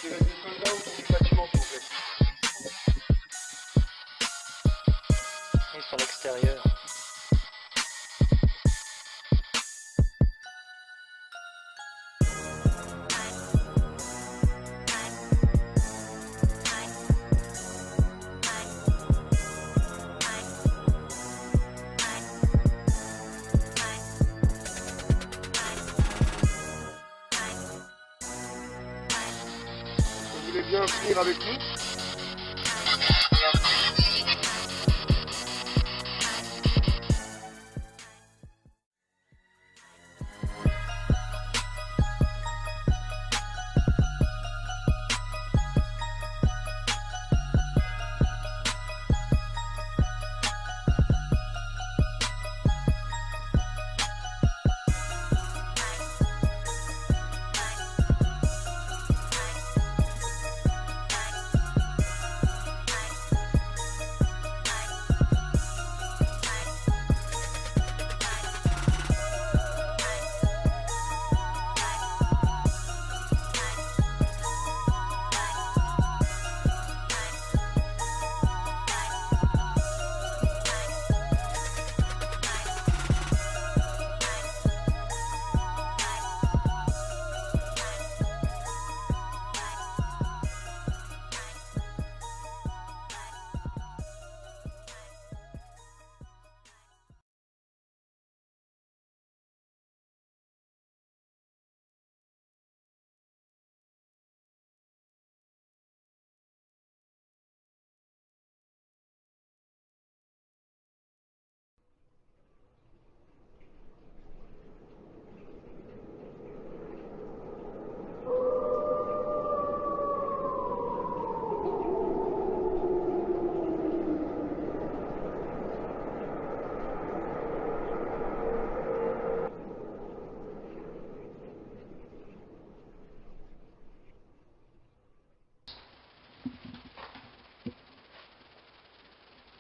Tirez des soldats autour du bâtiment, s'il vous plaît. Ils sont à l'extérieur. Vous voulez bien venir avec nous?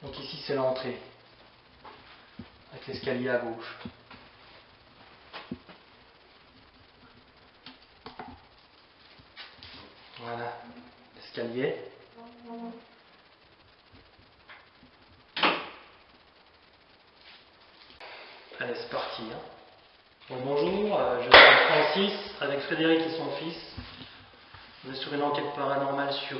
Donc ici c'est l'entrée, avec l'escalier à gauche. Voilà, l'escalier. Allez, c'est parti. Bon, bonjour, je suis Francis, avec Frédéric et son fils. On est sur une enquête paranormale sur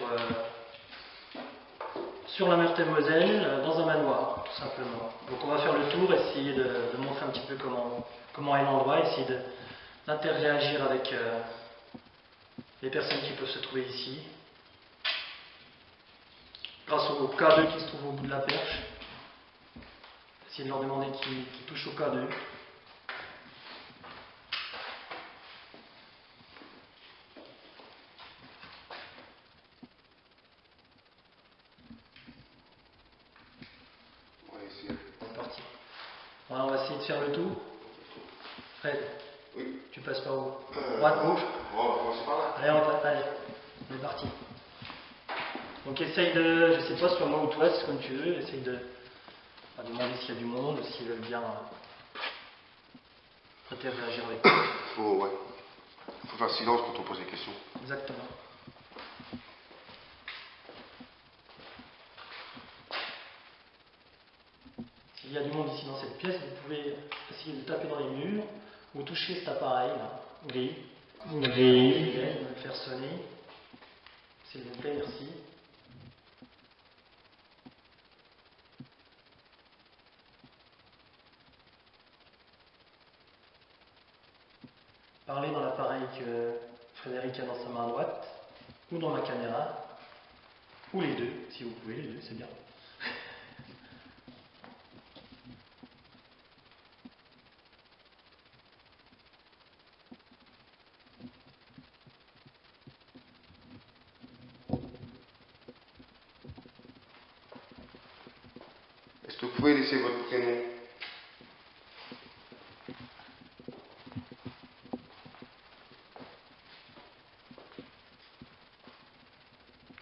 la Meurthe-et-Moselle, dans un manoir, tout simplement. Donc on va faire le tour, essayer de montrer un petit peu comment est l'endroit, essayer d'interréagir avec les personnes qui peuvent se trouver ici. Grâce au K2 qui se trouve au bout de la perche. Essayer de leur demander qui touche au K2. C'est parti. Voilà, on va essayer de faire le tour. Fred, Oui. tu passes par où? Droite, gauche? On va commencer par là. Allez, on est parti. Donc essaye de, je sais pas, soit moi ou toi, c'est comme tu veux, essaye de demander s'il y a du monde, s'ils veulent bien interagir avec toi. Faut faire silence quand on pose des questions. Exactement. S'il y a du monde ici dans cette pièce, vous pouvez essayer de taper dans les murs ou toucher cet appareil là, gris. Gris. Me le faire sonner. S'il vous plaît, merci. Parlez dans l'appareil que Frédéric a dans sa main droite, ou dans ma caméra, ou les deux, si vous pouvez, les deux, c'est bien. que vous pouvez laisser votre prénom?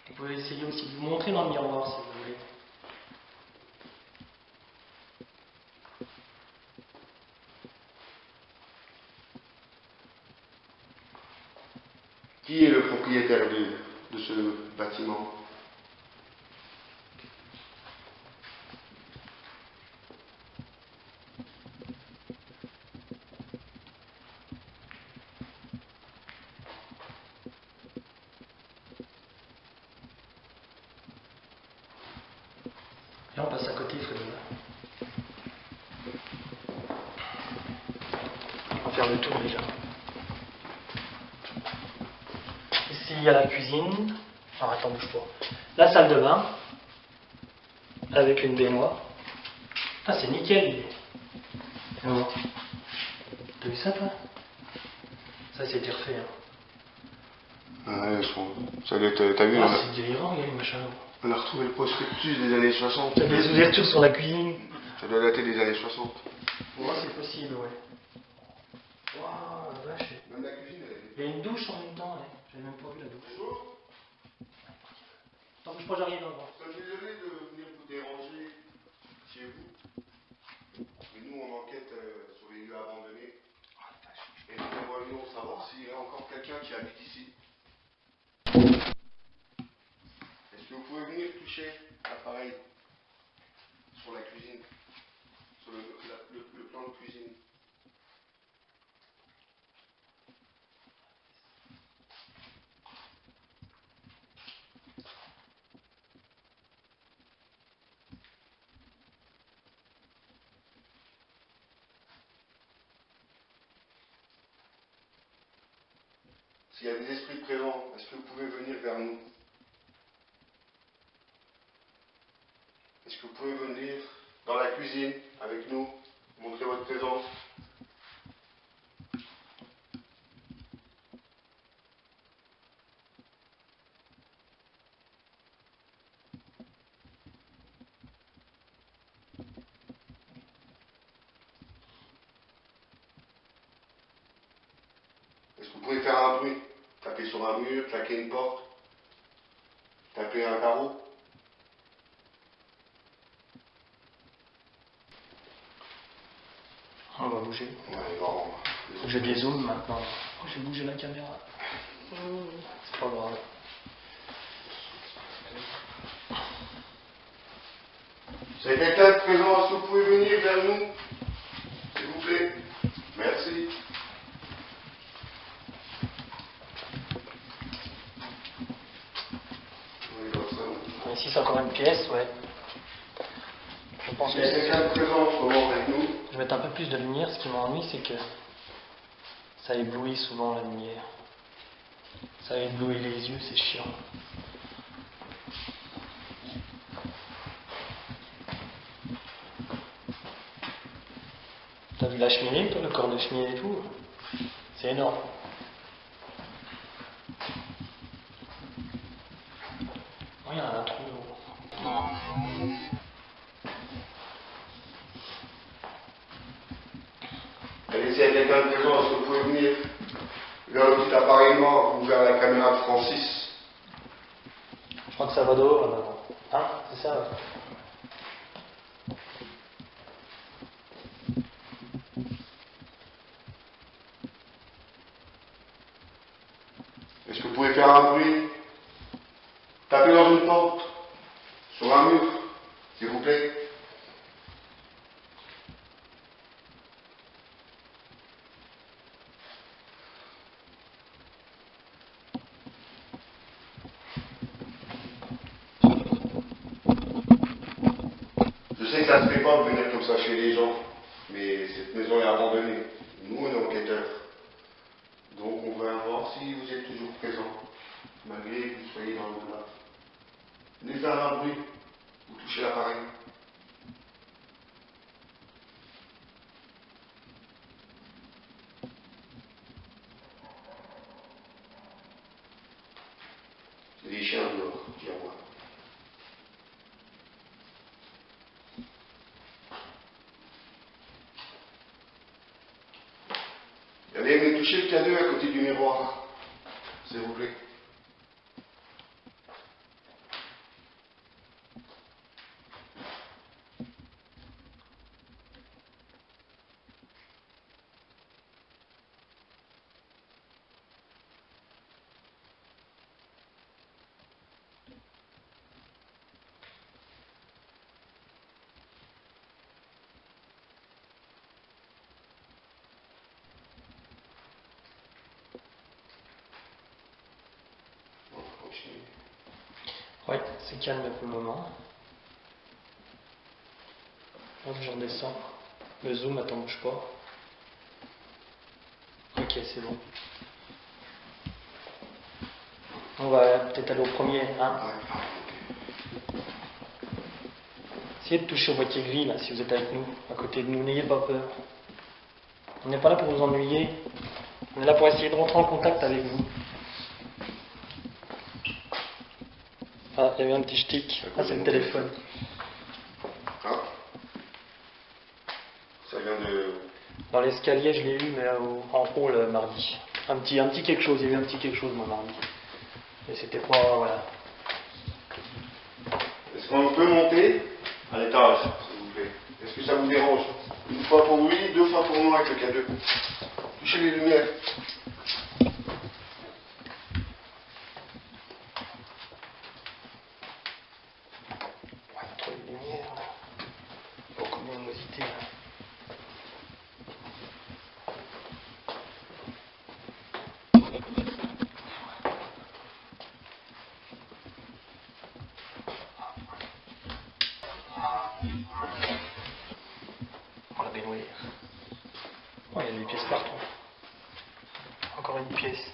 Vous pouvez essayer aussi de vous montrer dans le miroir si vous voulez. Qui est le propriétaire de ce bâtiment? Et on passe à côté, Frédéric. On va faire le tour déjà. Ici, il y a la cuisine. Alors, attends, bouge pas. La salle de bain. Avec une baignoire. Ah, c'est nickel. Oh. T'as vu ça, toi? Ça, c'était refait. Hein. Ouais, ça doit être... T'as vu, Ah, c'est délirant, regarde les machins. on a retrouvé le prospectus des années 60. T'as des ouvertures sur la cuisine. Ça doit dater des années 60. Ouais, c'est possible, ouais. Waouh, la vache. Même la cuisine, elle est... Il y a une douche en même temps, là. J'avais même pas vu la douche. Attends, bouge pas, j'arrive. Hein, Je suis désolé de venir vous déranger chez vous. Mais nous, on enquête sur les lieux abandonnés. Et nous aimerions savoir s'il y a encore quelqu'un qui habite ici. Est-ce que vous pouvez venir toucher l'appareil sur la cuisine, sur le plan de cuisine? S'il y a des esprits présents, est-ce que vous pouvez venir vers nous? Est-ce que vous pouvez venir dans la cuisine avec nous, montrer votre présence? Est-ce que vous pouvez faire un bruit? Taper sur un mur, claquer une porte, taper un carreau? On va bouger. Ouais, non. Faut que je dézoome maintenant. Oh, j'ai bougé la caméra. C'est pas grave. S'il y a quelqu'un de présent, est-ce que vous pouvez venir vers nous? S'il vous plaît. Merci. On est dans le salon. Ici, c'est encore une pièce, ouais. Je pense S'il y a quelqu'un de présent en ce moment avec nous, je vais mettre un peu plus de lumière. Ce qui m'ennuie, c'est que ça éblouit souvent la lumière. Ça éblouit les yeux, c'est chiant. T'as vu la cheminée, toi, le corps de cheminée et tout? C'est énorme. Oh, il y a un trou. allez, s'il y a quelqu'un de présent, est-ce que vous pouvez venir vers le petit appareil noir ou vers la caméra de Francis? Je crois que ça va dehors, là, maintenant. Hein? C'est ça, ouais. Est-ce que vous pouvez faire un bruit? Taper dans une porte, sur un mur, s'il vous plaît. Je sais que ça ne se fait pas de venir comme ça chez les gens, mais cette maison est abandonnée. Nous, on est enquêteurs. Donc, on va voir si vous êtes toujours présent, malgré que vous soyez dans le plat. Venez faire un bruit, vous touchez l'appareil. C'est des chiens dehors, dis à moi. Touchez le K2 à côté du miroir, s'il vous plaît. Ouais, c'est calme pour le moment. Hop, je redescends. Le zoom, attends, bouge pas. Ok, c'est bon. On va peut-être aller au premier. Hein. Essayez de toucher au boîtier gris, là, si vous êtes avec nous, à côté de nous. N'ayez pas peur. On n'est pas là pour vous ennuyer. On est là pour essayer de rentrer en contact avec vous. Ah, il y avait un petit shtick. Ah, c'est le téléphone. Ah. Ça vient de... Dans l'escalier, je l'ai eu, mais en haut, le mardi. Un petit quelque chose. Il y a eu un petit quelque chose, moi, mardi. Mais c'était pas... Voilà. Est-ce qu'on peut monter à l'étage, s'il vous plaît? Est-ce que ça vous dérange? Une fois pour lui, 2 fois pour moi avec le K2. Touchez les lumières. Trop de lumière, là. Beaucoup de luminosité, là. On la baignoire. Oh, il y a des pièces partout. Encore une pièce.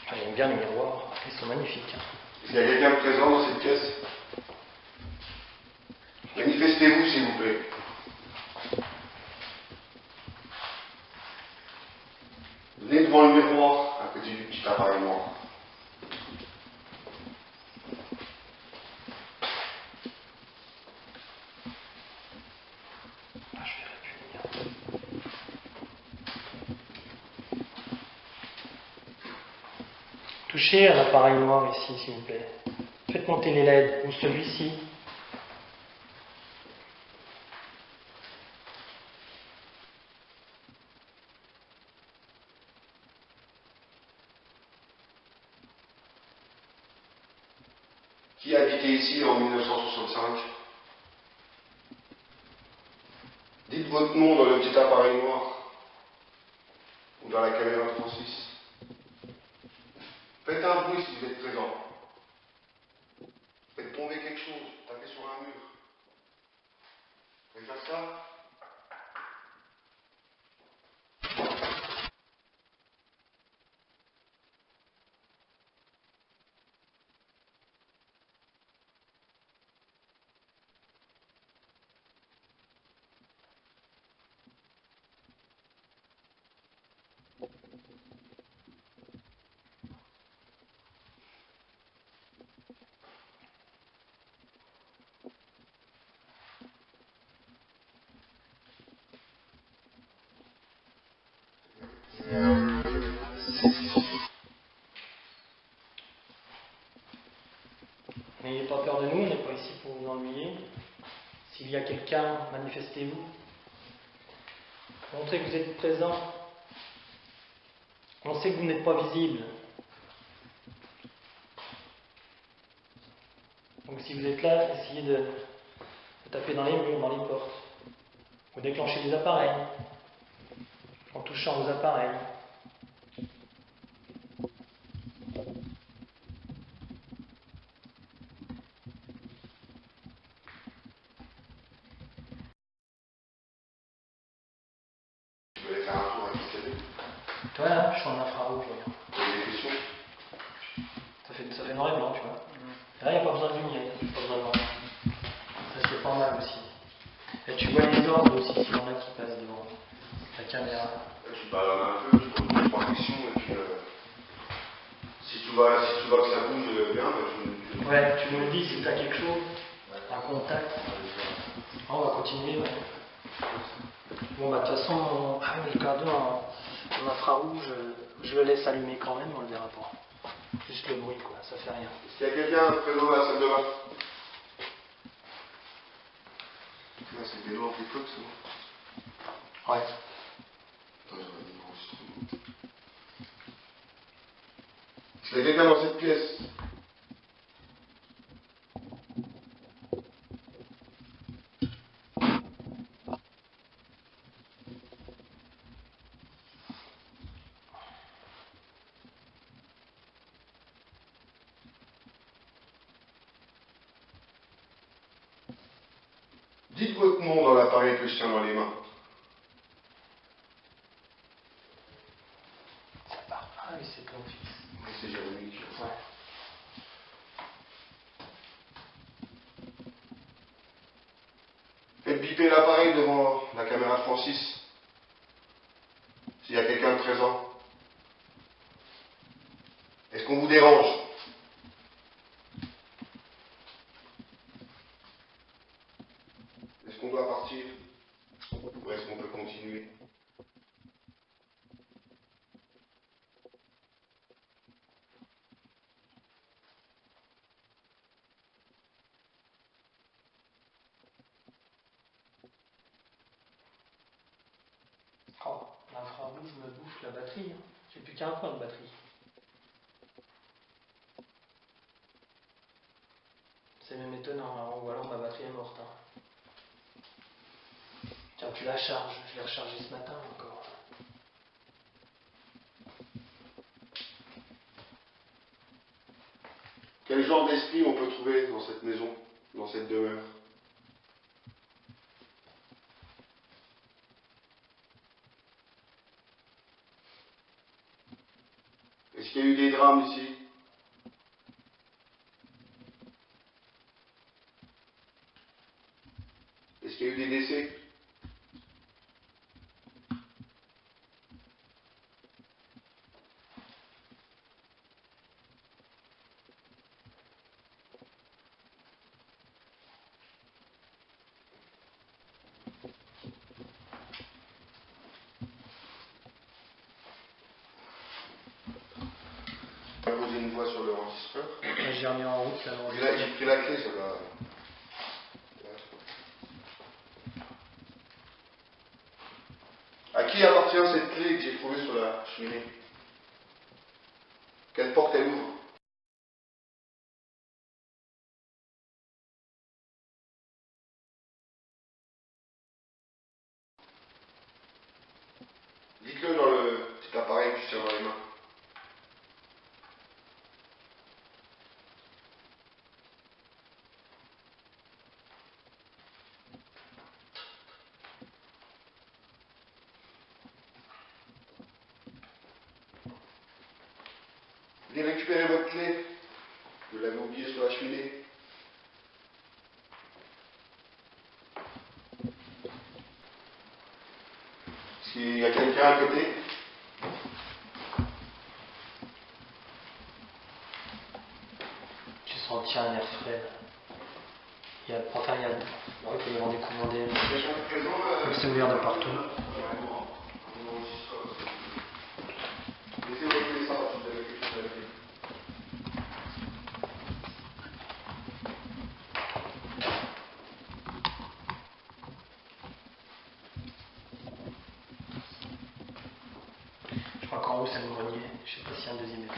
Ah, j'aime bien les miroirs. Ils sont magnifiques. Est-ce qu'il y a quelqu'un de présent dans cette pièce? Manifestez-vous, s'il vous plaît. Venez devant le miroir, à côté du petit appareil noir. Ah, je verrai plus bien. Touchez à l'appareil noir ici, s'il vous plaît. Faites monter les LED, ou celui-ci. Qui habitait ici en 1965? Dites votre nom dans le petit appareil noir. Ou dans la caméra 36. Faites un bruit si vous êtes présent. Faites tomber quelque chose. Tapez sur un mur. Vous pouvez faire ça? N'ayez pas peur de nous, on n'est pas ici pour vous ennuyer. S'il y a quelqu'un, manifestez-vous. Montrez que vous êtes présent. On sait que vous n'êtes pas visible. Donc si vous êtes là, essayez de taper dans les murs, dans les portes. Ou déclencher des appareils. En touchant aux appareils. Je vais aller faire un tour avec le cadet. Voilà, je suis en infrarouge, regarde. Vous avez des questions? Ça fait noir et blanc, tu vois. Et là, il n'y a pas besoin de lumière, pas besoin de lampe. Ça, c'est pas mal aussi. Et tu vois les ordres aussi, s'il y en a qui passent devant la caméra. tu balades un peu, tu poses 2-3 questions et puis si tu vois que ça bouge bien, tu me Ouais, tu me le dis si tu as quelque chose, un contact. On va continuer. Ouais. Bon, bah, de toute façon, le cadeau en infrarouge, je le laisse allumer quand même, on le verra pas. Juste le bruit, quoi, ça fait rien. Est-ce qu'il y a quelqu'un présent dans la salle de bain? Là, c'est des noirs qui flottent, ça. Ouais. Attends, j'aurais dit enregistrement. Est-ce qu'il y a quelqu'un dans cette pièce? Dites votre nom dans l'appareil que je tiens dans les mains. Ça part. Ah oui, c'est ton fils. Oui, c'est Jérémy qui fait ça. Ouais. Faites biper l'appareil devant la caméra de Francis. S'il y a quelqu'un de présent. Est-ce qu'on vous dérange? Est-ce qu'on doit partir? Ou est-ce qu'on peut continuer? Oh, l'infrarouge me bouffe la batterie. Hein. J'ai plus qu'un point de batterie. C'est même étonnant, hein. Ou alors ma batterie est morte. Hein. Tiens, tu la charges. Je l'ai rechargée ce matin encore. Quel genre d'esprit on peut trouver dans cette maison, dans cette demeure? Est-ce qu'il y a eu des drames ici? Est-ce qu'il y a eu des décès? On va poser une voix sur le enregistreur. J'ai remis en route là. J'ai pris la clé, ça va. À qui appartient cette clé que j'ai trouvée sur la cheminée? Quelle porte elle ouvre? Dites-le dans le petit appareil que je tiens dans les mains. Venez récupérer votre clé. Vous l'avez oubliée sur la cheminée. Est-ce qu'il y a quelqu'un à côté? J'ai senti un air frais. Il y a, enfin, il y a, ouais, il peut y avoir des courants d'air. Il se mouille de partout. Laissez reculer ça, si vous avez quelque chose à dire. Je crois qu'en haut c'est le grenier. Je sais pas s'il y a un deuxième étage.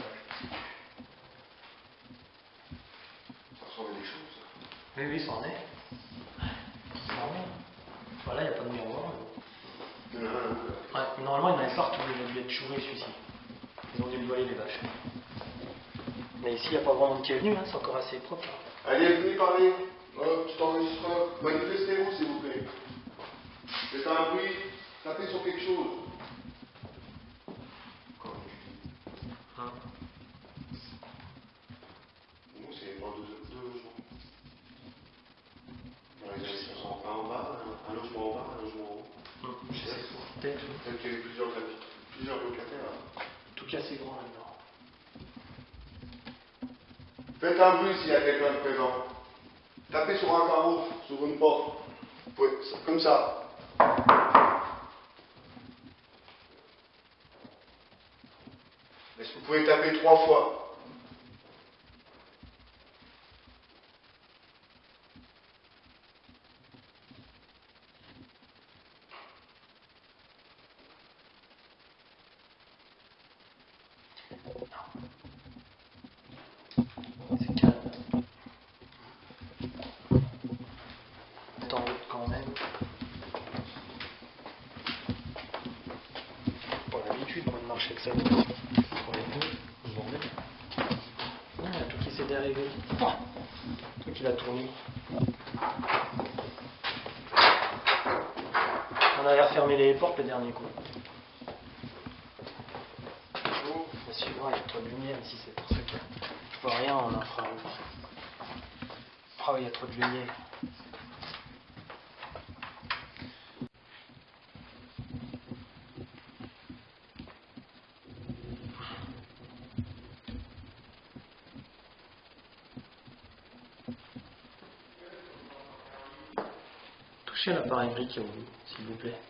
Ça ressemble à des choses, ça. Oui, oui, c'en est. C'en est. Voilà, il n'y a pas de miroir. Il y en a un là. Ouais, mais normalement, il y en avait partout. Il a dû être chouré celui-ci. Ils ont dû le voler les vaches. Mais ici, il n'y a pas vraiment de qui est venu. Hein. C'est encore assez propre. Hein. Allez, venez parler. Petit enregistreur. Manifestez-vous, s'il vous plaît. Faites un bruit. Tapez sur quelque chose. Hein. Nous, c'est dans deux logements. Dans les années 60, un en bas, un logement en bas, un logement en haut. Je sais. Peut-être. Peut-être qu'il y a eu plusieurs familles. plusieurs locataires. Hein. Tout cas, c'est grand là-dedans. Faites un bruit s'il y a quelqu'un de présent. Tapez sur un carreau, sur une porte. Vous pouvez, comme ça. Est-ce que vous pouvez taper 3 fois? C'est calme. En route quand même. Pour l'habitude, moi de marcher avec ça. Pour les deux, le bordel. Ah, il y a tout qui s'est dérivé. Oh, tout qui l'a tourné. On avait refermé les portes le dernier coup. Bien sûr, il y a trop de lumière ici, c'est pour ça que je vois rien en infrarouge. Ah oui, il y a trop de lumière. Touchez l'appareil brique, s'il vous plaît.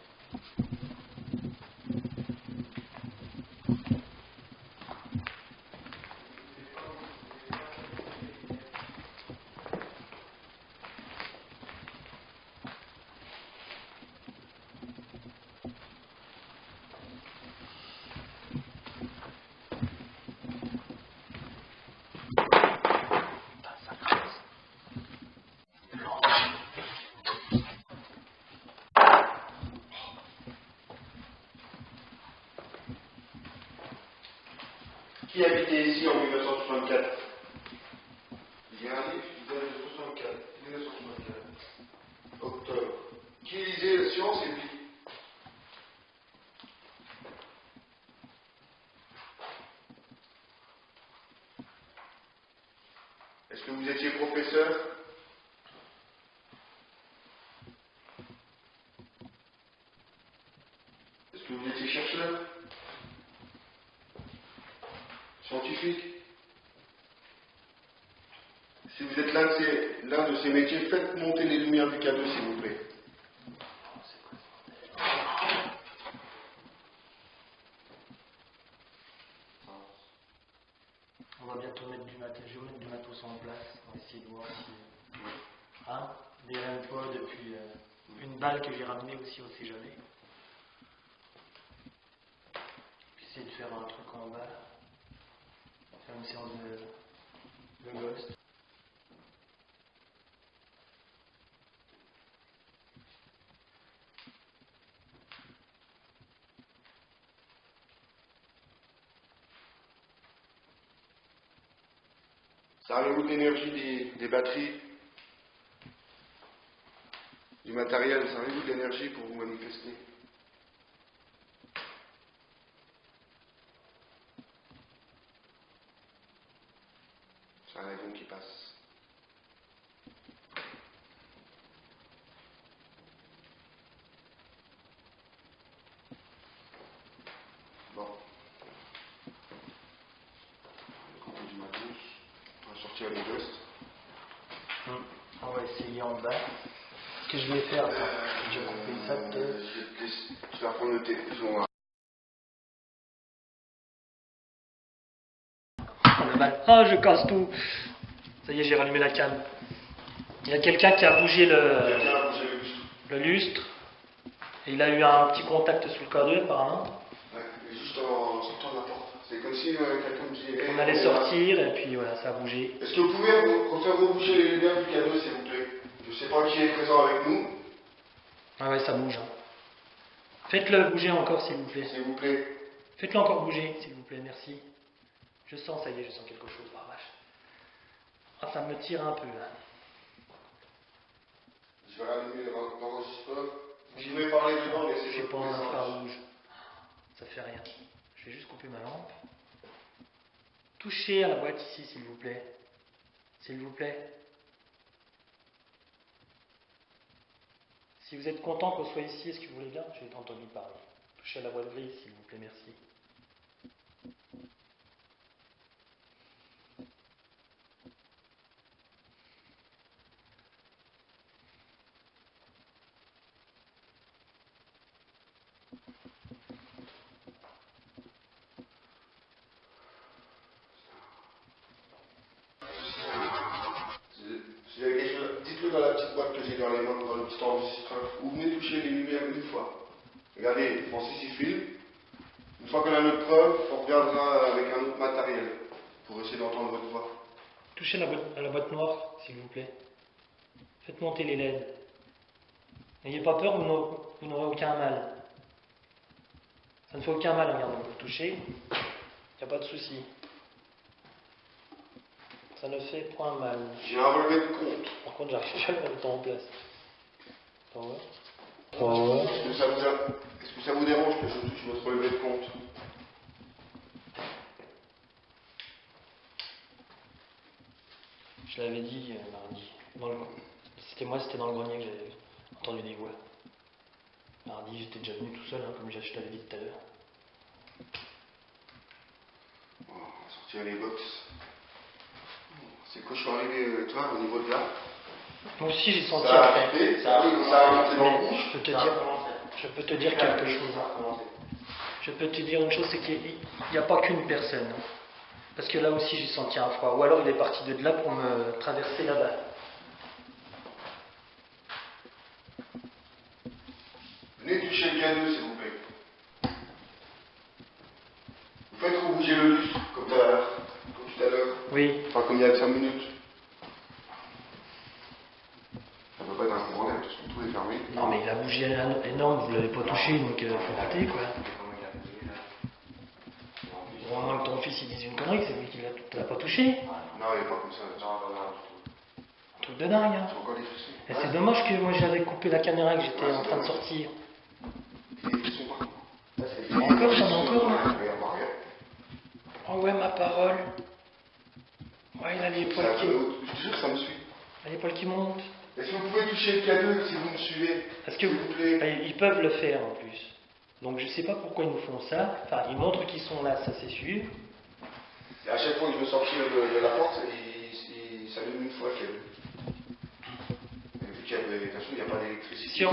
Qui habitait ici en 1964? Il y a un livre qui date de 64, 1964, octobre. Qui lisait la science et vie? Est-ce que vous étiez professeur? Est-ce que vous étiez chercheur? Scientifique? Si vous êtes l'un de ces métiers, faites monter les lumières du K2, s'il vous plaît. On va bientôt mettre du matos, je vais mettre du matos en place. On va essayer de voir si. Hein, des REM depuis une balle que j'ai ramenée aussi, on sait jamais. Essayer de faire un truc en bas. Faire une séance de ghost. Ça arrive où de l'énergie des batteries, du matériel, ça arrive où de l'énergie pour vous manifester? C'est un avion qui passe. Bon. On va couper du matos. On va sortir les ghosts. On va essayer en bas. Ce que je vais faire, attends, je vais couper ça peut-être. Je vais reprendre le téléphone. Oh la balle. Ah, je casse tout. Ça y est, j'ai rallumé la cam. Il y a quelqu'un qui a bougé le lustre. Et il a eu un petit contact sous le K2 apparemment. Ouais, juste en sortant de la porte. C'est comme si quelqu'un me disait. On allait sortir et puis voilà, ça a bougé. Est-ce que vous pouvez refaire rebouger les lumières du K2, s'il vous plaît? Je ne sais pas qui est présent avec nous. Ah ouais, ça bouge. Hein. Faites-le bouger encore, s'il vous plaît. S'il vous plaît. Faites-le encore bouger, s'il vous plaît, merci. Je sens, ça y est, je sens quelque chose, par vache. Ah, ça me tire un peu, là. Je vais rallumer l'enregistreur. Vous pouvez parler dedans, mais Je c'est suis votre pas en présence. infrarouge. Ça fait rien. Je vais juste couper ma lampe. Touchez à la boîte ici, s'il vous plaît. S'il vous plaît. Si vous êtes content qu'on soit ici, est-ce que vous voulez bien? J'ai entendu parler. Touchez à la boîte grise, s'il vous plaît, merci. Si vous avez quelque chose, dites-le dans la petite boîte que j'ai dans les mains, dans le petit enregistreur. Vous venez toucher les lumières une fois. Regardez, Francis il filme. Une fois qu'on a notre preuve, on reviendra avec un autre matériel pour essayer d'entendre votre voix. Touchez à la boîte noire, s'il vous plaît. Faites monter les LED. N'ayez pas peur, vous n'aurez aucun mal. Ça ne fait aucun mal, regardez, vous touchez, il n'y a pas de souci. Ça ne fait point mal. J'ai un relevé de compte. Par contre, j'arrive pas à le remettre en place. Attends, ouais. Est-ce que ça vous dérange que je touche votre relevé de compte? Je l'avais dit mardi. C'était dans le grenier que j'avais entendu des voix. Mardi, j'étais déjà venu tout seul, hein, comme je t'avais dit tout à l'heure. Bon, on va sortir les box. C'est quand je suis arrivé, toi, au niveau de là. Moi aussi, j'ai senti Ça a après. arrivé, ça a remonté dans le bouche. Je peux te dire quelque chose. Je peux te dire une chose, c'est qu'il n'y a pas qu'une personne. Parce que là aussi, j'ai senti un froid. Ou alors, il est parti de là pour me traverser là-bas. Venez toucher le K2, s'il vous plaît. Vous faites rebouger le lustre, comme tout à l'heure. Oui. Enfin, comme il y a 5 minutes. Ça peut pas être un courant d'air, parce que tout est fermé. Non, mais il a bougé énorme, vous ne l'avez pas touché, donc faut arrêter, quoi. Au moins que ton fils il dise une connerie, c'est lui qui l'a pas touché. Non, il n'est pas comme ça. Un truc de dingue, hein. C'est encore des frissons. Et c'est dommage que moi j'avais coupé la caméra et que j'étais en train de sortir. Les frissons partout. Encore, j'en ai encore, là. Regarde, regarde. Oh ouais, ma parole. Ouais, il a les poils qui... Je te jure que ça me suit. Il a les poils qui montent. Est-ce que vous pouvez toucher le K2 si vous me suivez? Parce que s'il vous plaît. ils peuvent le faire en plus. Donc je sais pas pourquoi ils nous font ça. Enfin, ils montrent qu'ils sont là, ça c'est sûr. Et à chaque fois que je veux sortir de la porte, il s'allume une fois qu'il y a... Et vu qu'il y a, de toute façon, il n'y a pas d'électricité.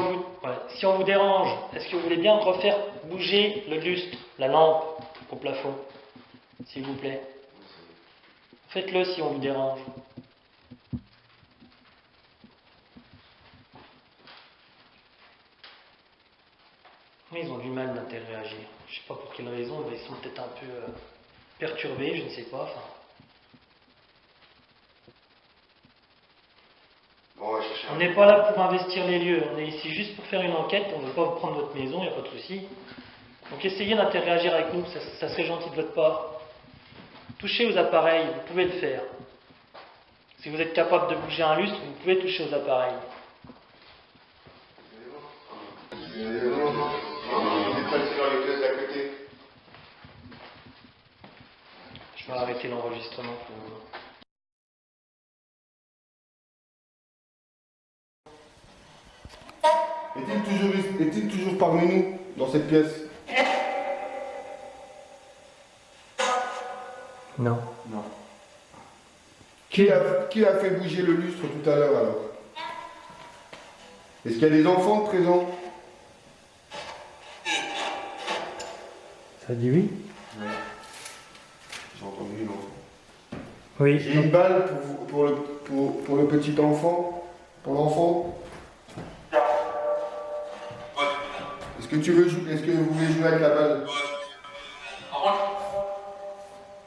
Si on vous dérange, est-ce que vous voulez bien refaire bouger le lustre, la lampe au plafond, s'il vous plaît? Faites-le si on vous dérange. Mais ils ont du mal d'interréagir. Je ne sais pas pour quelle raison, mais ils sont peut-être un peu perturbés, je ne sais pas. Enfin. Bon, ouais, On n'est pas là pour investir les lieux, on est ici juste pour faire une enquête, on ne veut pas vous prendre votre maison, il n'y a pas de souci. Donc essayez d'interréagir avec nous, ça serait gentil de votre part. Touchez aux appareils, vous pouvez le faire. Si vous êtes capable de bouger un lustre, vous pouvez toucher aux appareils. Je vais arrêter l'enregistrement pour vous. Est-il toujours parmi nous, dans cette pièce? Non. Non. Qui a fait bouger le lustre tout à l'heure alors? Est-ce qu'il y a des enfants présents? Ça dit oui? Oui. J'ai entendu une enfant. Oui. J'ai une balle pour le petit enfant. Pour l'enfant. Est-ce que vous voulez jouer avec la balle?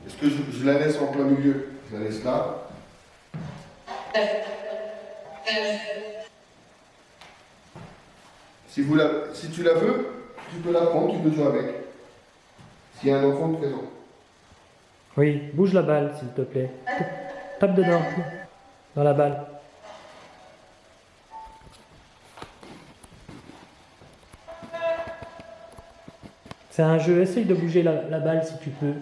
Est-ce que je la laisse en plein milieu? Je la laisse là. Si tu la veux, tu peux la prendre, tu peux jouer avec. S'il y a un enfant présent. Oui, bouge la balle, s'il te plaît. Tape dedans, dans la balle. C'est un jeu, essaye de bouger la balle si tu peux.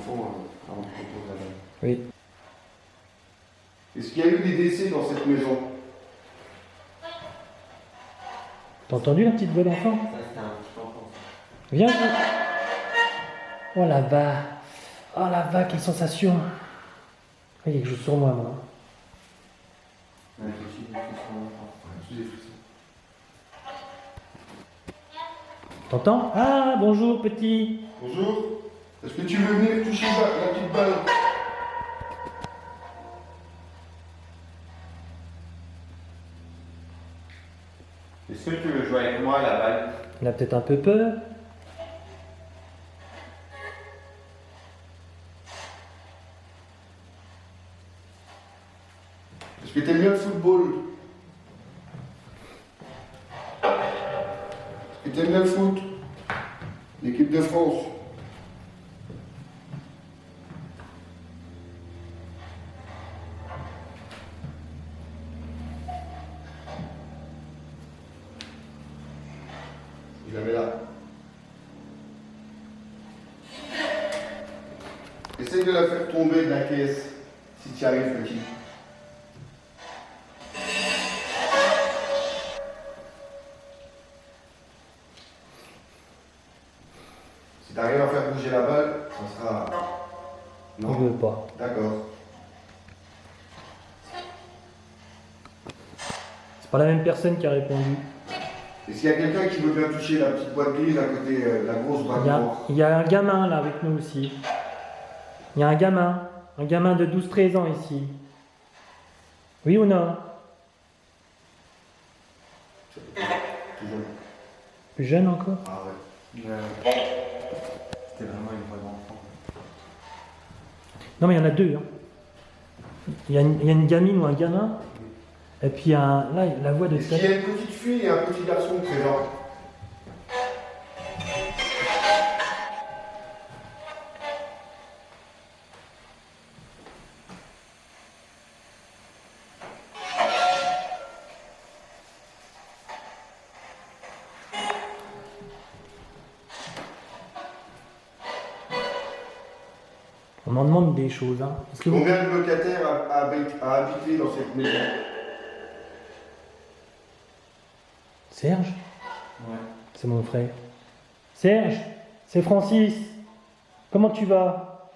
enfants avant qu'on pose la balle. Oui. Est-ce qu'il y a eu des décès dans cette maison? T'as entendu la petite voix d'enfant? Ça, c'était un petit enfant. Viens, viens. Oh là-bas. Oh là-bas, quelle sensation. Il y a quelque chose sur moi, moi. Ouais, je me suis dit que c'était son enfant. Ouais, j'ai des frissons. T'entends? Ah, bonjour, petit. Bonjour. Est-ce que tu veux venir toucher la petite balle? Est-ce que tu veux jouer avec moi à la balle? Il a peut-être un peu peur. Est-ce que tu aimes bien le football? Est-ce que tu aimes bien le foot? L'équipe de France? Je la mets là. Essaye de la faire tomber de la caisse, si tu y arrives, petit. Si tu arrives à faire bouger la balle, ça sera... Je veux pas. D'accord. C'est pas la même personne qui a répondu. Est-ce qu'il y a quelqu'un qui veut bien toucher la petite boîte grise à côté de la grosse boîte noire? Il y a un gamin là avec nous aussi. Il y a un gamin de 12-13 ans ici. Oui ou non? Toujours. Plus jeune encore? Ah ouais. C'était vraiment une voix d'enfant. Non mais il y en a deux. Hein. Il y a une gamine ou un gamin. Et puis il y a là, la voix de Est-ce qu'il y a une petite fille et un petit garçon présents? On m'en demande des choses. Hein. Est-ce que vous... Combien de locataires a habité dans cette maison? Serge? Ouais. C'est mon frère. Serge, c'est Francis. Comment tu vas?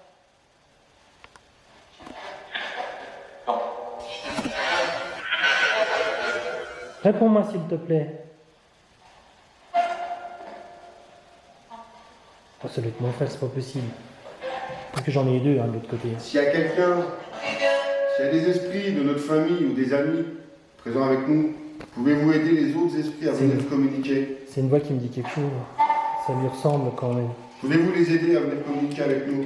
Réponds-moi s'il te plaît. Oh, ça doit être mon frère, c'est pas possible. Parce que j'en ai eu deux hein, de l'autre côté. S'il y a quelqu'un, s'il y a des esprits de notre famille ou des amis présents avec nous, pouvez-vous aider les autres esprits à venir communiquer? C'est une voix qui me dit quelque chose. Ça lui ressemble quand même. Pouvez-vous les aider à venir communiquer avec nous?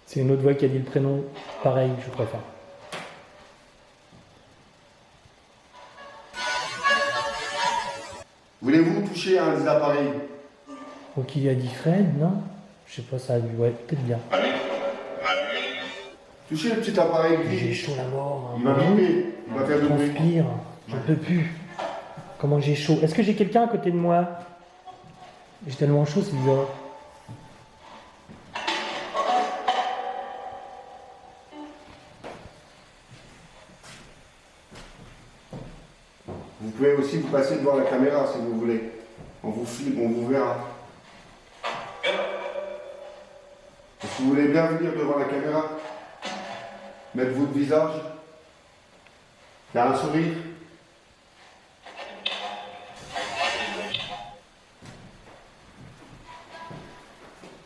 C'est une autre voix qui a dit le prénom. Pareil, je préfère. Voulez-vous toucher à un des appareils? Ou qui a dit Fred, non? Je sais pas, ça a dû... Ouais, peut-être bien. Touchez le petit appareil J'ai gris. chaud la mort. Hein. Il va vibrer, il va faire Je de bruit. transpire. Je peux plus. Comment j'ai chaud. Est-ce que j'ai quelqu'un à côté de moi? J'ai tellement chaud, c'est bizarre. Vous pouvez aussi vous passer devant la caméra si vous voulez. On vous filme, on vous verra. Est-ce que vous voulez bien venir devant la caméra? Mettre votre visage? Faire un sourire?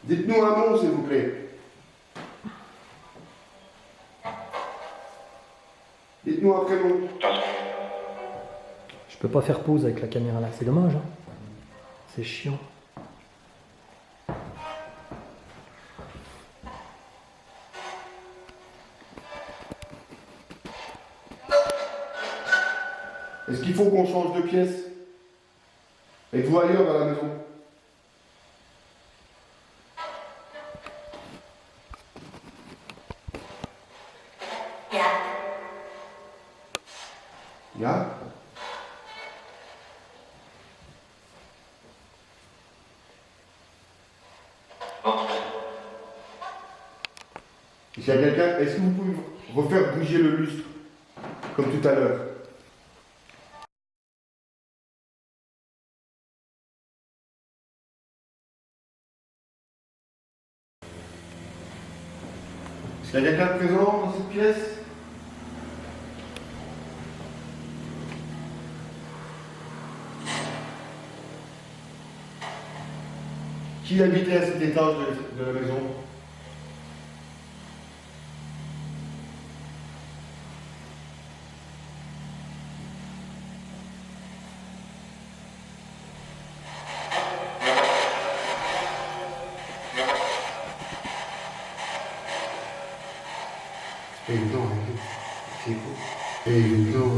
Dites-nous un nom, s'il vous plaît. Dites-nous un prénom. Je peux pas faire pause avec la caméra là, c'est dommage. Hein. C'est chiant. Est-ce qu'il faut qu'on change de pièce? Êtes-vous ailleurs dans la maison? Ya? S'il y a quelqu'un, est-ce que vous pouvez refaire bouger le lustre comme tout à l'heure? Est-ce qu'il y a quelqu'un de présent dans cette pièce? Qui habitait à cet étage de la maison? Évident, c'est cool. Évident.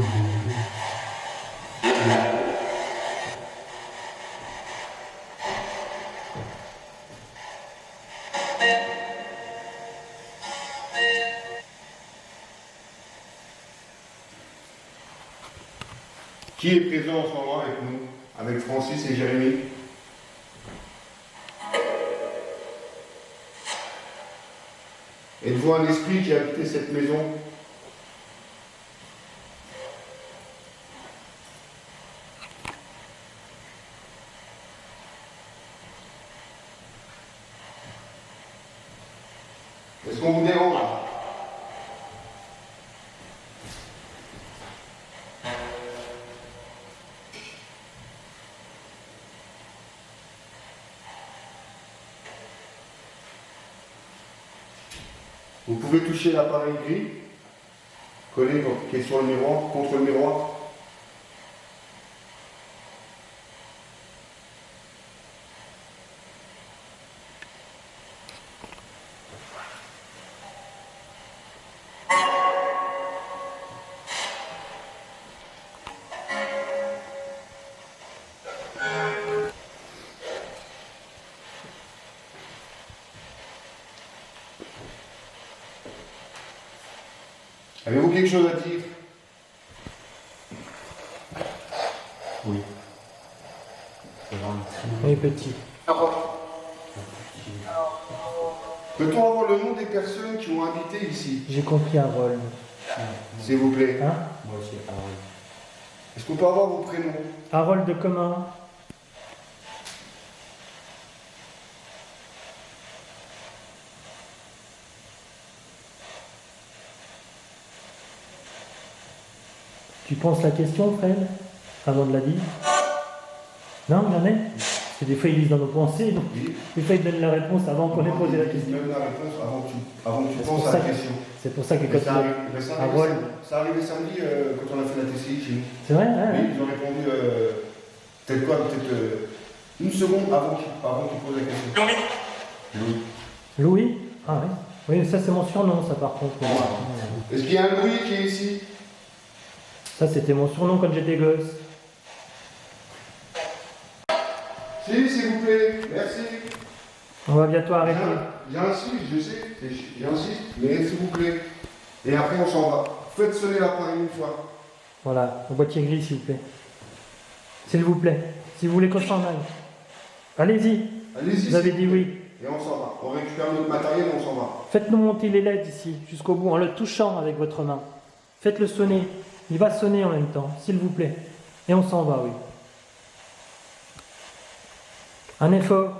Qui est présent en ce moment avec nous, avec Francis et Jérémy? Êtes-vous un esprit qui a habité cette maison? Est-ce qu'on vous dérange? Vous pouvez toucher l'appareil gris, collé qui est sur le miroir, contre le miroir. Avez-vous quelque chose à dire? Oui. C'est vraiment Oui, petit. Peut-on avoir le nom des personnes qui ont habité ici, J'ai compris un rôle. s'il vous plaît? Hein? Moi aussi, Harold. Est-ce qu'on peut avoir vos prénoms? Harold de comment? Tu penses la question, Fred, avant de la dire? Non, jamais? Parce que des fois, ils lisent dans nos pensées, donc Oui. des fois, ils donnent la réponse avant qu'on ait posé la question. Même la réponse avant que tu C'est penses pour à ça la que- question. C'est pour ça que Mais quand ça il- arrive- mais ça arrive Harold. samedi- ça arrivait samedi quand on a fait la TCI chez nous. C'est vrai, hein? Oui, ils ont répondu peut-être quoi, peut-être une seconde avant qu'ils posent la question. Louis. Louis? Ah oui. Oui, ça c'est mon surnom, ça par contre. Est-ce qu'il y a un Louis qui est ici? Ça c'était mon surnom quand j'étais gosse. Si, s'il vous plaît, merci. On va bientôt arrêter. J'insiste, je sais, j'insiste, mais s'il vous plaît. Et après on s'en va. Faites sonner l'appareil une fois. Voilà, au boîtier gris s'il vous plaît. S'il vous plaît. Si vous voulez qu'on s'en aille. Allez-y. Allez-y. Vous avez s'il dit vous plaît. oui. Et on s'en va. On récupère notre matériel et on s'en va. Faites-nous monter les LED ici, jusqu'au bout, en le touchant avec votre main. Faites-le sonner. Il va sonner en même temps, s'il vous plaît. Et on s'en va, oui. Un effort.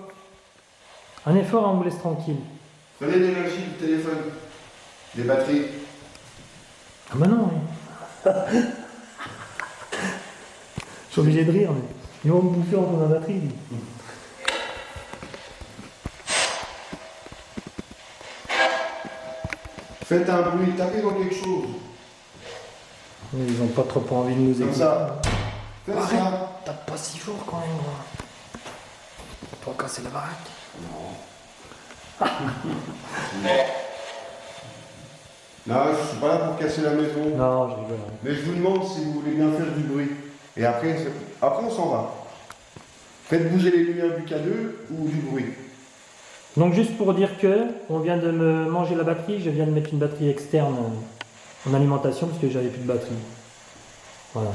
Un effort, on vous laisse tranquille. Prenez l'énergie du téléphone, des batteries. Ah bah non, oui. Je suis obligé de rire, mais ils vont me bouffer en ma batterie. lui. Faites un bruit, tapez dans quelque chose. Ils n'ont pas trop envie de nous Comme écouter. ça. Faites Arrête. ça. Tape pas si fort quand même, moi. Pour casser la baraque. Non, je suis pas là pour casser la maison. Non, je rigole. hein. Mais je vous demande si vous voulez bien faire du bruit. Et après on s'en va. Faites bouger les lumières du K2 ou du bruit. Donc juste pour dire que on vient de me manger la batterie, je viens de mettre une batterie externe en alimentation parce que j'avais plus de batterie. Voilà.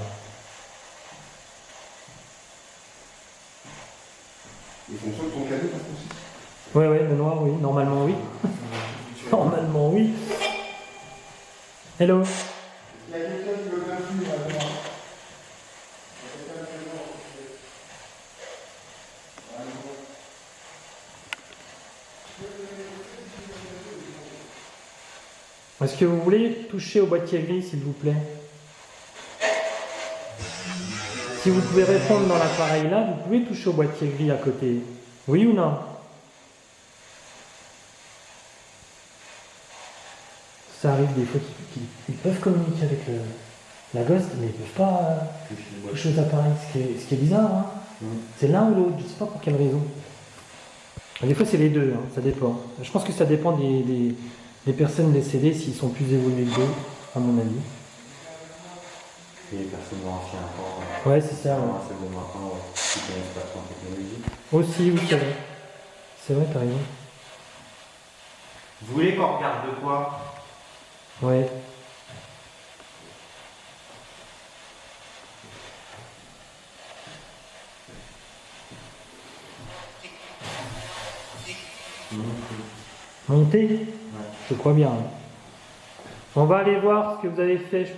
Il fonctionne ton K2 par contre. Ouais, ouais, le noir, oui. Normalement, oui. Normalement, oui. Hello. Il y a quelqu'un qui veut bien fumer là-dedans. Est-ce que vous voulez toucher au boîtier gris, s'il vous plaît? Si vous pouvez répondre dans l'appareil là, vous pouvez toucher au boîtier gris à côté. Oui ou non? Ça arrive des fois qu'ils peuvent communiquer avec la ghost, mais ils ne peuvent pas toucher aux appareils, ce qui est bizarre. Hein. C'est l'un ou l'autre, je ne sais pas pour quelle raison. Des fois c'est les deux, hein, ça dépend. Je pense que ça dépend des personnes décédées, s'ils sont plus évolués que d'autres, à mon avis. Et les personnes anciennes encore. Ouais, c'est ça. Ouais. C'est bon maintenant, qui connaissent pas trop en technologie. Aussi, oui, c'est vrai. C'est vrai, t'as raison. Vous voulez qu'on regarde de quoi? Ouais. Monter? Ouais. Je crois bien. On va aller voir ce que vous avez fait. Je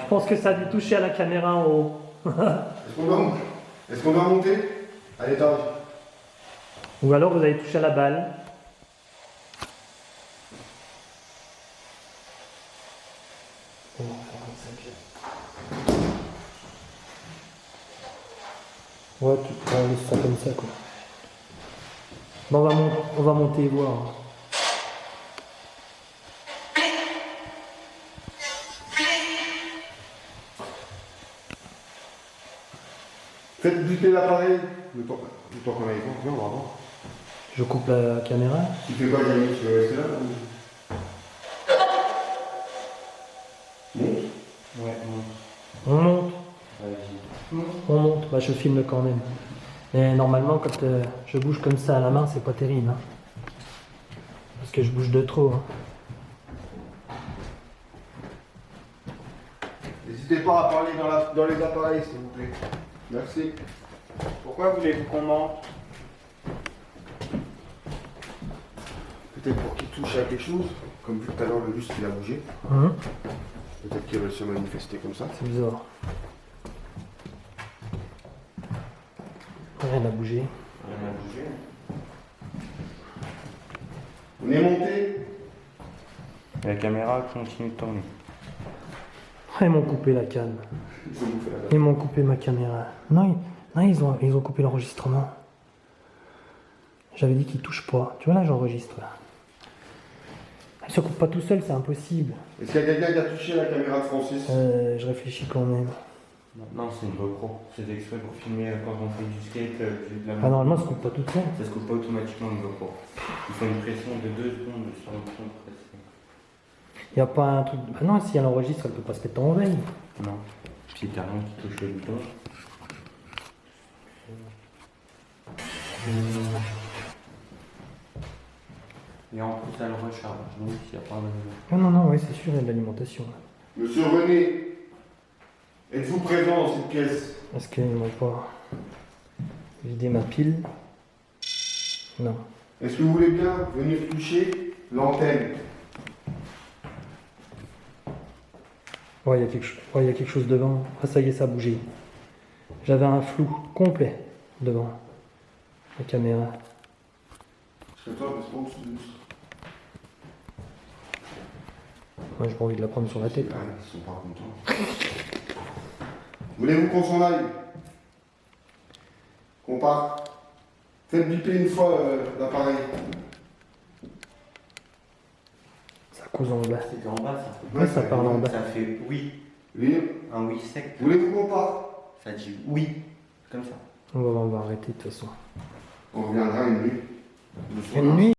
pense que ça a dû toucher à la caméra en haut. Est-ce qu'on doit monter à l'étage? Ou alors vous avez touché à la balle. Ouais, on laisse ça comme ça, quoi. Bon, on va monter et voir. Faites buter l'appareil. Le temps qu'on aille voir, viens, on va voir. Je coupe la caméra. Tu fais quoi, Jamie? Tu veux rester là ou... Monte. Ouais, On monte. vas-y. On monte. Bah, je filme quand même. Mais normalement, quand je bouge comme ça à la main, c'est pas terrible. Hein. Parce que je bouge de trop. Hein. N'hésitez pas à parler dans les appareils, s'il vous plaît. Merci. Pourquoi voulez-vous qu'on monte? Peut-être pour qu'il touche à quelque chose, comme vu tout à l'heure le lustre il a bougé. Peut-être qu'il va se manifester comme ça. C'est bizarre. Rien n'a bougé. Rien n'a bougé. On est monté. La caméra continue de tourner. Ah, ils m'ont coupé la canne. Ils ont bouffé la date. Ils m'ont coupé ma caméra. Non, ils ont coupé l'enregistrement. J'avais dit qu'ils touchent pas. Tu vois là, j'enregistre là. Ils se coupent pas tout seul, c'est impossible. Est-ce qu'il y a quelqu'un qui a touché la caméra de Francis? Je réfléchis quand même. Non, c'est une GoPro. C'est exprès pour filmer quand on fait du skate. De la Ah, normalement, ça se coupe pas tout seul. Ça se coupe pas automatiquement une GoPro. Il faut une pression de 2 secondes sur le bouton de pression. Il n'y a pas un truc. Ah non, si elle enregistre, elle peut pas se mettre en veille. Non. Si t'as rien qui touche le bouton. Et en plus, elle recharge. Donc, il n'y a pas de. Non, ouais, c'est sûr, il y a de l'alimentation. Monsieur René, êtes-vous présent dans cette pièce? Est-ce qu'ils m'ont pas vidé ma pile? Non. Est-ce que vous voulez bien venir toucher l'antenne? Ouais, il y a quelque chose devant. Ah, ça y est, ça a bougé. J'avais un flou complet devant la caméra. Parce que toi, c'est pas au-dessus de nous. Moi, j'ai pas envie de la prendre sur la tête. Ah, ils sont pas contents. Voulez-vous qu'on s'en aille? Qu'on parte? Faites biper une fois l'appareil. Ça cause en bas. C'était en bas, ça. Ouais, ça parle en bas. Ça fait oui. Oui. Un oui sec. Voulez-vous qu'on parte? Ça dit oui. Comme ça. On va arrêter de toute façon. On reviendra une nuit. Le soir. Une nuit?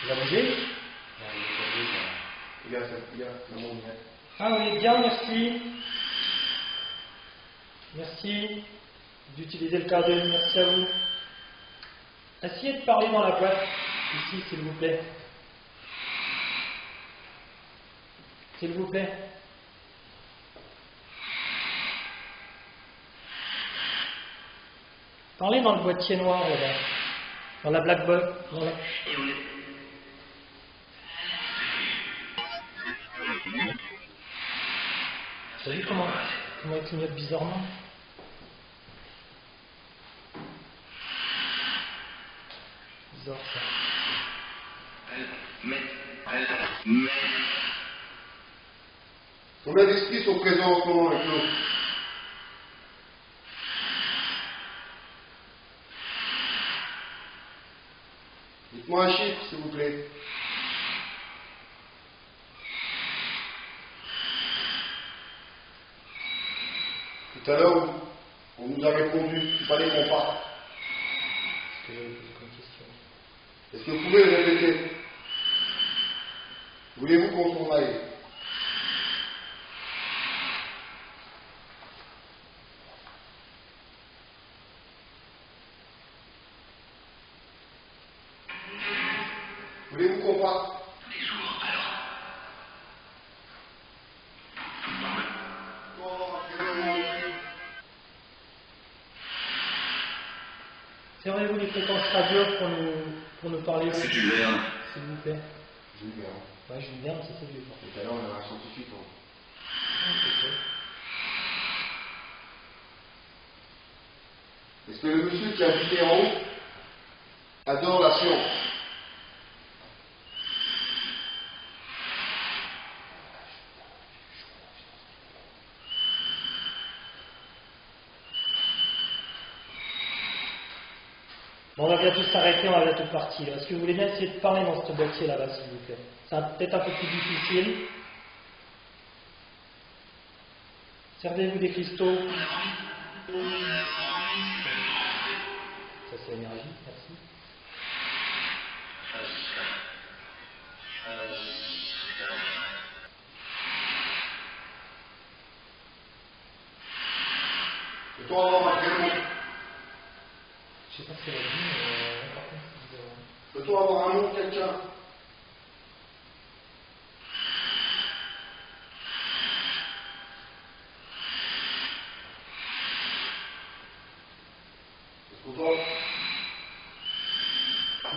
Il a bougé? Ah oui, bien, merci. Merci d'utiliser le cadeau, merci à vous. Essayez de parler dans la boîte, ici, s'il vous plaît. S'il vous plaît. Parlez dans le boîtier noir là-bas. Dans la black box. Dans la... Vous avez vu comment il clignote bizarrement? Bizarre ça. Combien d'esprits sont présents en ce moment avec nous? Dites-moi un chiffre, s'il vous plaît. Tout à l'heure, on nous a répondu qu'il fallait qu'on parte. Est-ce que vous pouvez le répéter? Voulez-vous qu'on s'en aille? Voulez-vous qu'on parte? Servez-vous les fréquences radio pour nous parler? C'est du Verne. S'il vous plaît. Jules Verne. Ouais, Jules Verne, c'est lui. Tout à l'heure, on a un scientifique. Est-ce que le monsieur qui a habité en haut adore la science? Bon, on va bientôt s'arrêter, on va bientôt partir. Est-ce que vous voulez bien essayer de parler dans ce boîtier là-bas, s'il vous plaît? C'est peut-être un peu plus difficile. Servez-vous des cristaux. Ça, c'est l'énergie, merci. Peut-on avoir un prénom? Je sais pas ce qu'elle a dit, mais par contre, Peut-on avoir un nom de quelqu'un?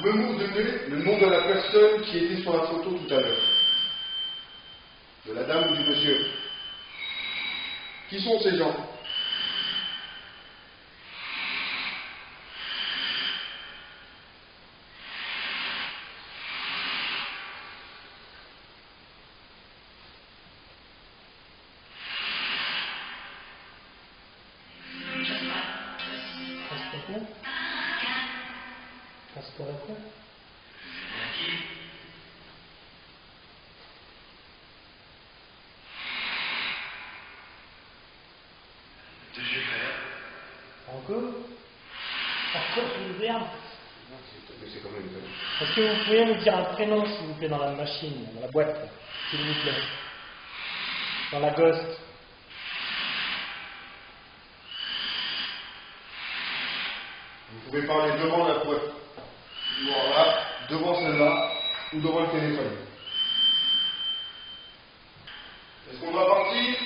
Pouvez-vous me donner le nom de la personne qui était sur la photo tout à l'heure? De la dame ou du monsieur? Qui sont ces gens? Restaurateur. Encore Jules Verne. C'est quand même Est-ce que vous pourriez nous dire un prénom, s'il vous plaît, dans la machine, dans la boîte, là, s'il vous plaît? Dans la ghost. Vous pouvez parler devant la boîte. Voilà, devant celle-là, ou devant le téléphone. Est-ce qu'on doit partir?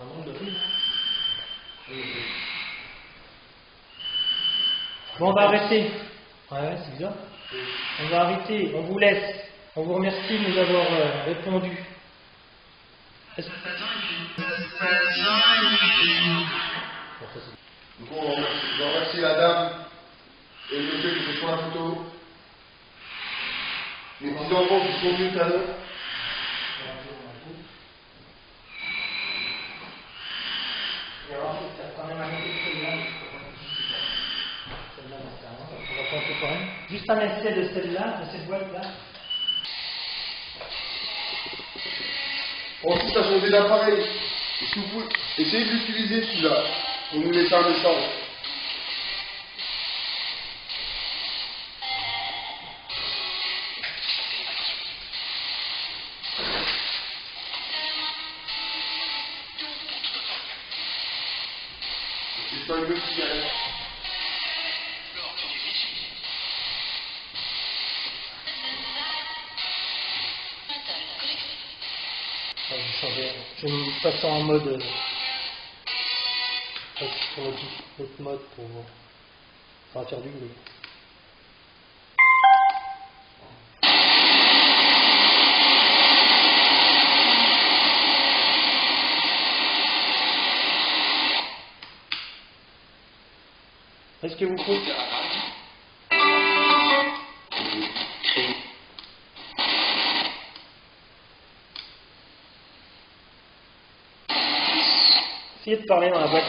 Un nombre de rues. Bon, on va arrêter. Ouais, c'est bizarre. On va arrêter, on vous laisse. On vous remercie de nous avoir répondu. Est-ce que... Donc je remercie la dame et le monsieur qui était sur la photo. Les petits enfants qui sont venus tout à l'heure. Juste un essai de celle-là, de cette boîte-là. Ensuite, ça sont des appareils. Est-ce que vous pouvez essayer de l'utiliser celui-là pour nous laisser un message? C'est pas une cigarette. Je vais changer. Je vais me passer en mode. Sur notre mode pour. Ça va faire du bruit. Est-ce que vous pouvez. Essayez de parler dans la boîte,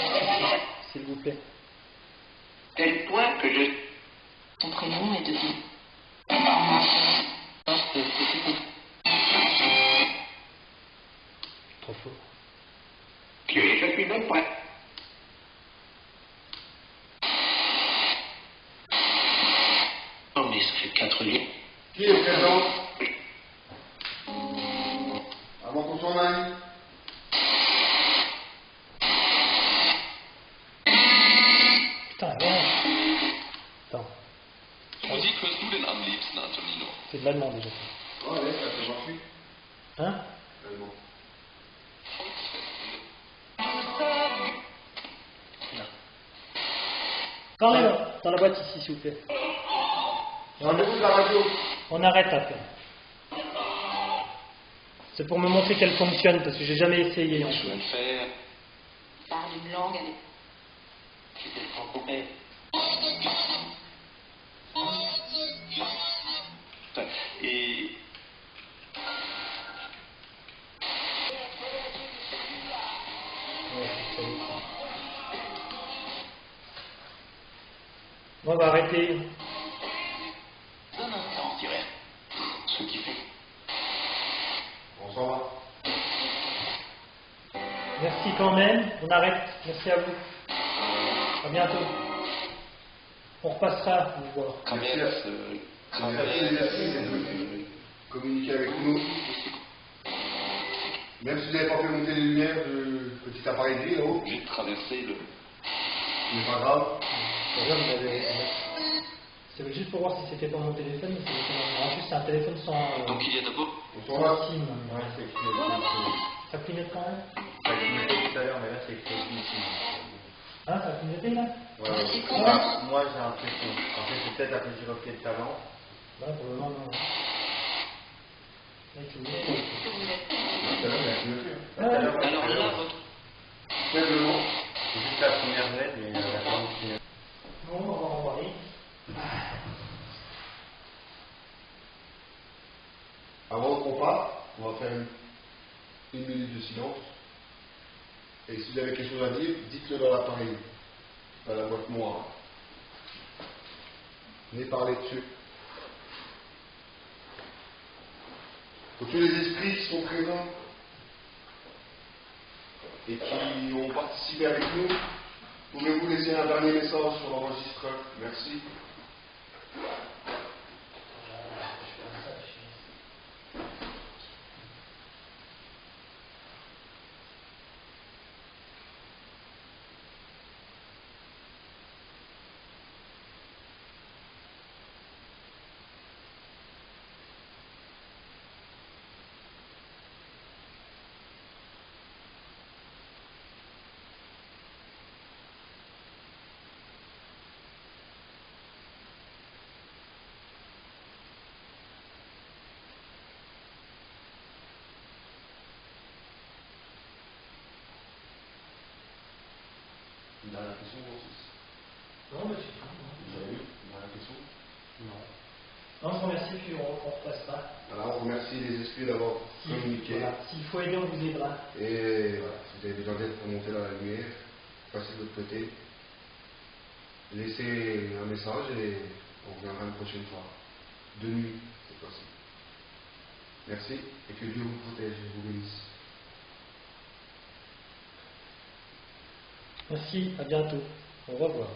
s'il vous plaît. Tel point que je... Ton prénom est devenu. Trop fort. Je suis même point. Oh mais ça fait 4 lieux. Qui est présent? Avant qu'on s'en aille. Putain, ouais. Attends, Musik hörst du denn am liebsten, Antonino? c'est de l'allemand déjà. Oh, allez, ça fait marcher. Hein? Allemand. Parlez dans la boîte ici, s'il vous plaît. Rendez-vous de la radio. On arrête après. C'est pour me montrer qu'elle fonctionne, parce que j'ai jamais essayé. Je vais le faire. Parle une langue avec. C'était le franco-belge. Et On va arrêter. Donne un temps, je dirais. ce qui fait. On s'en va. Merci quand même. On arrête. Merci à vous. À bientôt. On repassera vous voir. Quand Merci. même, Merci les esprits de communiquer avec nous. Même si vous n'avez pas fait monter les lumières du petit appareil gris là-haut, j'ai traversé le. ce n'est pas grave. C'est juste pour voir si c'était pas mon téléphone. Mais c'est en plus, c'est un téléphone sans. Donc il y a d'abord. On s'en va. SIM. Ouais, c'est écrit. Ça clignote quand même. Ça clignotait tout à l'heure, mais là c'est écrit ici. Hein, ça a clignoté là? Ouais, Ouais, c'est quand ouais. Moi j'ai l'impression. En fait, c'est peut-être la petite reflet de talent. Ouais, pour le moment, non. Là, il clignote. Est-ce que vous êtes. Tout à l'heure, il a clignoté, hein. Tout à l'heure, Alors là, votre. Faiblement. c'est juste la première LED, mais la forme qui est. Bon, on va envoyer. Avant qu'on parte, on va faire une minute de silence. Et si vous avez quelque chose à dire, dites-le dans l'appareil, dans la boîte noire. Venez parler dessus. Pour tous les esprits qui sont présents et qui ont participé avec nous, pouvez-vous laisser un dernier message sur l'enregistreur? Merci. Une dernière question, Francis? Non, mais c'est tout. Vous avez eu une dernière question? Non. Non, je vous remercie, puis on repassera. Alors, on remercie les esprits d'avoir communiqué. Voilà. S'il faut aider, on vous aidera. Et voilà, si vous avez besoin d'aide pour monter dans la lumière, passez de l'autre côté. Laissez un message et on reviendra une prochaine fois. De nuit, cette fois-ci. Merci et que Dieu vous protège et vous bénisse. Merci, à bientôt. Au revoir.